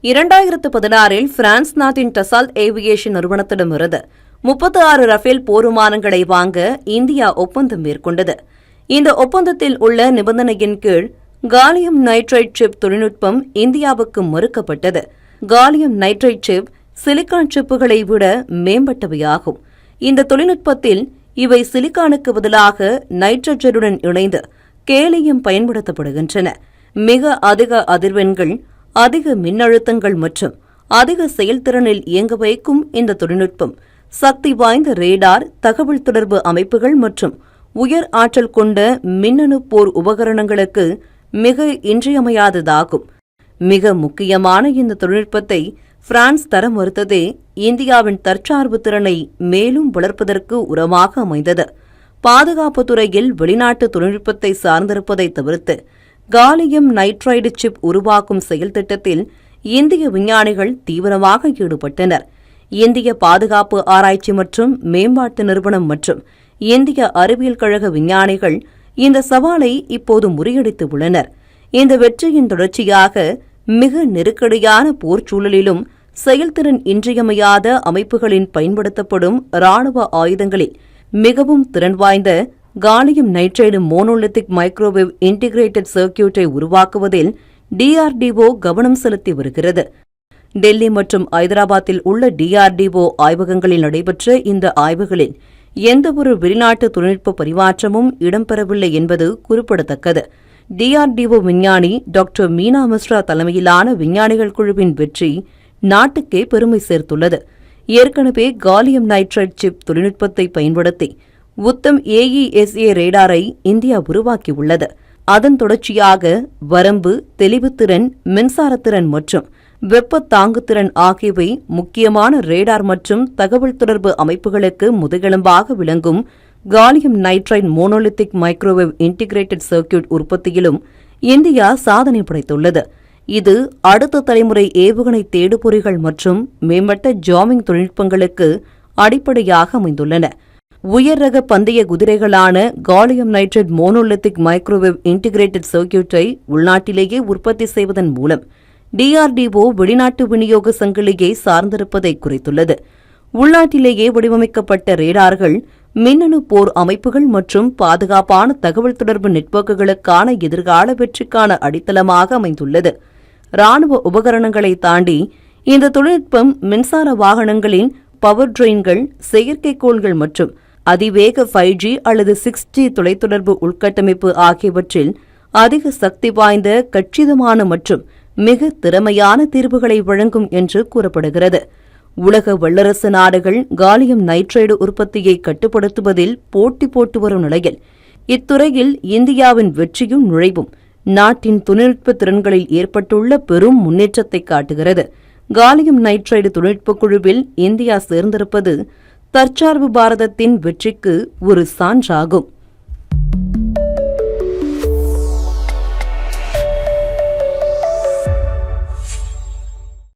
2016 France நாட்டின் Dassault aviation நிறுவனத்திடமிருந்து 36 Rafale போர் விமானங்களை வாங்க இந்தியா ஒப்பந்தம் மேற்கொண்டது. இந்த ஒப்பந்தத்தில் உள்ள நிபந்தனையின் கீழ் காலியம் நைட்ரைட் சிப் தொழில்நுட்பம் இந்தியாவுக்கு மறுக்கப்பட்டது. காலியம் நைட்ரைட் சிப் சிலிக்கான் சிப்புகளை விட மேம்பட்டவையாகும். இந்த தொழில்நுட்பத்தில் இவை சிலிக்கானுக்கு பதிலாக நைட்ரஜனுடன் இணைந்து கேலியம் பயன்படுத்தப்படுகின்றன. மிக அதிக அதிர்வெண்கள், அதிக மின்னழுத்தங்கள் மற்றும் அதிக செயல்திறனில் இயங்க வைக்கும் இந்த தொழில்நுட்பம் சக்தி வாய்ந்த ரேடார், தகவல் தொடர்பு அமைப்புகள் மற்றும் உயர் ஆற்றல் கொண்ட மின்னணு போர் உபகரணங்களுக்கு மிக இன்றியமையாததாகும். மிக முக்கியமான இந்த தொழில்நுட்பத்தை பிரான்ஸ் தர மறுத்ததே இந்தியாவின் தற்சார்பு திறனை மேலும் வளர்ப்பதற்கு உரமாக அமைந்தது. பாதுகாப்புத் துறையில் வெளிநாட்டு தொழில்நுட்பத்தை சார்ந்திருப்பதை தவிர்த்து காலியம் நைட்ரைடு சிப் உருவாக்கும் செயல் திட்டத்தில் இந்திய விஞ்ஞானிகள் தீவிரமாக ஈடுபட்டனர். இந்திய பாதுகாப்பு ஆராய்ச்சி மற்றும் மேம்பாட்டு நிறுவனம் மற்றும் இந்திய அறிவியல் கழக விஞ்ஞானிகள் இந்த சவாலை இப்போது முறியடித்து உள்ளனர். இந்த வெற்றியின் தொடர்ச்சியாக மிக நெருக்கடியான போர் சூழலிலும் செயல்திறன் இன்றியமையாத அமைப்புகளின் பயன்படுத்தப்படும் ராணுவ ஆயுதங்களில் மிகவும் திறன் வாய்ந்த gallium nitride monolithic microwave integrated சர்க்கியூட்டை உருவாக்குவதில் DRDO கவனம் செலுத்தி வருகிறது. டெல்லி மற்றும் ஐதராபாத்தில் உள்ள DRDO ஆய்வகங்களில் நடைபெற்ற இந்த ஆய்வுகளில் எந்தவொரு வெளிநாட்டு தொழில்நுட்ப பரிமாற்றமும் இடம்பெறவில்லை என்பது குறிப்பிடத்தக்கது. DRDO விஞ்ஞானி டாக்டர் மீனா மிஸ்ரா தலைமையிலான விஞ்ஞானிகள் குழுவின் வெற்றி நாட்டுக்கே பெருமை சேர்த்துள்ளது. ஏற்கனவே காலியம் நைட்ரைட் சிப் தொழில்நுட்பத்தை பயன்படுத்தி உத்தம் AESA ரேடாரை இந்தியா உருவாக்கியுள்ளது. அதன் தொடர்ச்சியாக வரம்பு, தெளிவுத்திறன், மின்சாரத்திறன் மற்றும் வெப்ப தாங்குத்திறன் ஆகியவை முக்கியமான ரேடார் மற்றும் தகவல் தொடர்பு அமைப்புகளுக்கு முதுகெலும்பாக விளங்கும் gallium nitride monolithic microwave integrated circuit உற்பத்தியிலும் இந்தியா சாதனை படைத்துள்ளது. இது அடுத்த தலைமுறை ஏவுகணை தேடுபொறிகள் மற்றும் மேம்பட்ட ஜாமிங் தொழில்நுட்பங்களுக்கு அடிப்படையாக அமைந்துள்ளன. உயர் ரக பந்தய குதிரைகளான gallium nitride monolithic microwave integrated சர்க்கியூட்டை உள்நாட்டிலேயே உற்பத்தி செய்வதன் மூலம் DRDO வெளிநாட்டு விநியோக சங்கிலியை சார்ந்திருப்பதை குறைத்துள்ளது. உள்நாட்டிலேயே வடிவமைக்கப்பட்ட ரேடார்கள் மின்னணு போர் அமைப்புகள் மற்றும் பாதுகாப்பான தகவல் தொடர்பு நெட்வொர்க்குகளுக்கான எதிர்கால வெற்றிக்கான அடித்தளமாக அமைந்துள்ளது. ராணுவ உபகரணங்களை தாண்டி இந்த தொழில்நுட்பம் மின்சார வாகனங்களின் பவர் ட்ரெயின்கள், செயற்கைக்கோள்கள் மற்றும் அதிவேக 5G அல்லது 6G தொலைத்தொடர்பு உள்கட்டமைப்பு ஆகியவற்றில் அதிக சக்தி வாய்ந்த, கச்சிதமான மற்றும் மிக திறமையான தீர்வுகளை வழங்கும் என்று கூறப்படுகிறது. உலக வல்லரசு நாடுகள் காலியம் நைட்ரைடு உற்பத்தியை கட்டுப்படுத்துவதில் போட்டி போட்டு வரும் நிலையில் இத்துறையில் இந்தியாவின் வெற்றியும் நுழைவும் நாட்டின் தொழில்நுட்ப திறன்களில் ஏற்பட்டுள்ள பெரும் முன்னேற்றத்தை காட்டுகிறது. காலியம் நைட்ரைடு தொழில்நுட்பக் குழுவில் இந்தியா சேர்ந்திருப்பது தற்சார்பு பாரதத்தின் வெற்றிக்கு ஒரு சான்றாகும்.